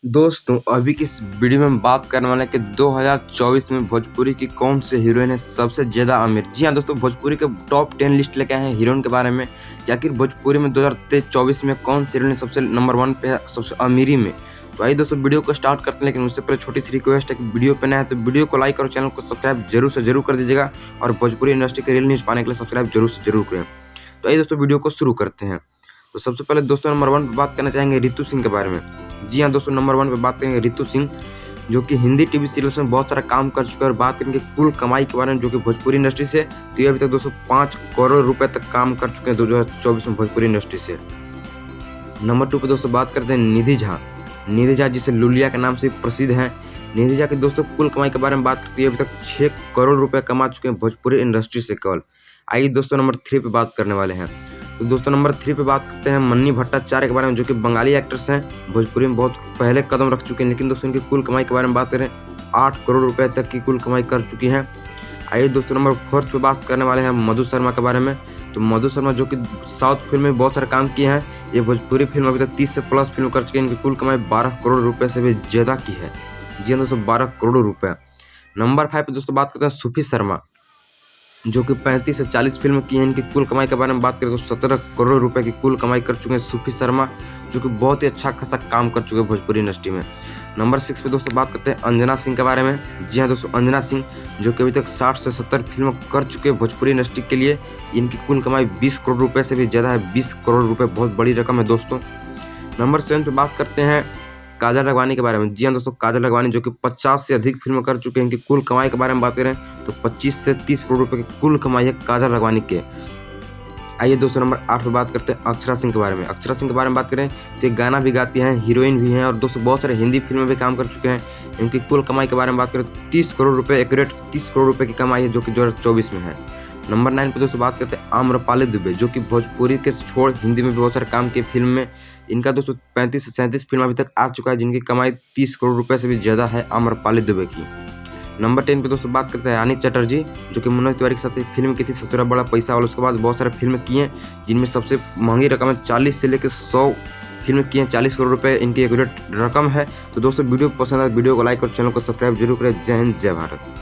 दोस्तों अभी की इस वीडियो में हम बात करने वाले हैं कि 2024 में भोजपुरी की कौन से हीरोइन है सबसे ज़्यादा अमीर। जी हाँ दोस्तों, भोजपुरी के टॉप 10 लिस्ट लेके आए हैं हीरोइन के बारे में कि आखिर भोजपुरी में 2023-24 में कौन सी हीरोइन सबसे नंबर 1 पे है सबसे अमीरी में। तो आइए दोस्तों वीडियो को स्टार्ट करते हैं, लेकिन उससे पहले छोटी सी रिक्वेस्ट है कि वीडियो पे नया है तो वीडियो को लाइक और चैनल को सब्सक्राइब जरूर से जरूर कर दीजिएगा और भोजपुरी इंडस्ट्री के रियल न्यूज़ पाने के लिए सब्सक्राइब जरूर से जरूर करें। तो आइए दोस्तों वीडियो को शुरू करते हैं। तो सबसे पहले दोस्तों नंबर 1 पे बात करना चाहेंगे रितु सिंह के बारे में। जी हाँ दोस्तों, नंबर 1 पे बात करेंगे रितु सिंह, जो कि हिंदी टीवी सीरियल्स में बहुत सारा काम कर चुके हैं। और बात करेंगे कुल कमाई के बारे में, जो कि भोजपुरी इंडस्ट्री से तो ये अभी तक दोस्तों 5 करोड़ रुपए तक काम कर चुके हैं 2024 में भोजपुरी इंडस्ट्री से। नंबर 2 पे दोस्तों बात करते हैं निधि झा। निधि झा जिसे लुलिया के नाम से प्रसिद्ध हैं। निधि झा की दोस्तों कुल कमाई के बारे में बात करते हैं, अभी तक 6 करोड़ रुपए कमा चुके हैं भोजपुरी इंडस्ट्री से केवल। आइए दोस्तों नंबर 3 पे बात करने वाले हैं। तो दोस्तों नंबर 3 पे बात करते हैं मन्नी भट्टाचार्य के बारे में, जो कि बंगाली एक्टर्स हैं, भोजपुरी में बहुत पहले कदम रख चुके हैं। लेकिन दोस्तों इनकी कुल कमाई के बारे में बात करें 8 करोड़ रुपए तक की कुल कमाई कर चुकी हैं। आइए दोस्तों नंबर 4 पे बात करने वाले हैं मधु शर्मा के बारे में। तो मधु शर्मा जो कि साउथ फिल्म में बहुत सारे काम किए हैं, ये भोजपुरी फिल्म अभी तक 30 से प्लस फिल्म कर चुके हैं। इनकी कुल कमाई 12 करोड़ रुपए से भी ज़्यादा की है। जी हाँ दोस्तों, 12 करोड़ रुपए। नंबर 5 पे दोस्तों बात करते हैं सूफी शर्मा, जो कि 35 से 40 फिल्म की हैं। इनकी कुल कमाई के बारे में बात करें तो 17 करोड़ रुपए की कुल कमाई कर चुके हैं सूफी शर्मा, जो कि बहुत ही अच्छा खासा काम कर चुके हैं भोजपुरी इंडस्ट्री में। नंबर 6 पे दोस्तों बात करते हैं अंजना सिंह के बारे में। जी हाँ दोस्तों, अंजना सिंह जो कि अभी तक 60 से 70 फिल्म कर चुके हैं भोजपुरी इंडस्ट्री के लिए। इनकी कुल कमाई 20 करोड़ रुपए से भी ज़्यादा है। 20 करोड़ रुपए बहुत बड़ी रकम है दोस्तों। नंबर 7 पे बात करते हैं काजल राघवानी के बारे में। जी हाँ दोस्तों, काजल राघवानी जो कि 50 से अधिक फिल्म कर चुके हैं। इनकी कुल कमाई के बारे में बात करें तो 25 से 30 करोड़ रुपए की कुल कमाई है काजल राघवानी के। आइए दोस्तों नंबर 8 पे बात करते हैं अक्षरा सिंह के बारे में। अक्षरा सिंह के बारे में बात करें तो ये गाना भी गाती हैं, हीरोइन भी हैं और दोस्तों बहुत सारे हिंदी फिल्म में भी काम कर चुके हैं। इनकी कुल कमाई के बारे में बात करें तो 30 करोड़ रुपये, एक्यूरेट 30 करोड़ रुपये की कमाई है, जो कि 2024 में है। नंबर 9 पे दोस्तों बात करते हैं आम्रपाली दुबे, जो कि भोजपुरी के छोड़ हिंदी में भी बहुत सारे काम किए फिल्म में। इनका दोस्तों 35 से 37 फिल्म अभी तक आ चुका है, जिनकी कमाई 30 करोड़ रुपए से भी ज़्यादा है आम्रपाली दुबे की। नंबर 10 पे दोस्तों बात करते हैं रानी चटर्जी, जो कि मनोज तिवारी के साथ फिल्म की थी ससुरा बड़ा पैसा वाला। उसके बाद बहुत सारे फिल्म किए हैं, जिनमें सबसे महंगी रकम है 40 से लेकर 100 फिल्म किए हैं। 40 करोड़ रुपए इनकी एक्यूरेट रकम है। तो दोस्तों वीडियो पसंद आए वीडियो को लाइक और चैनल को सब्सक्राइब जरूर करें। जय हिंद, जय भारत।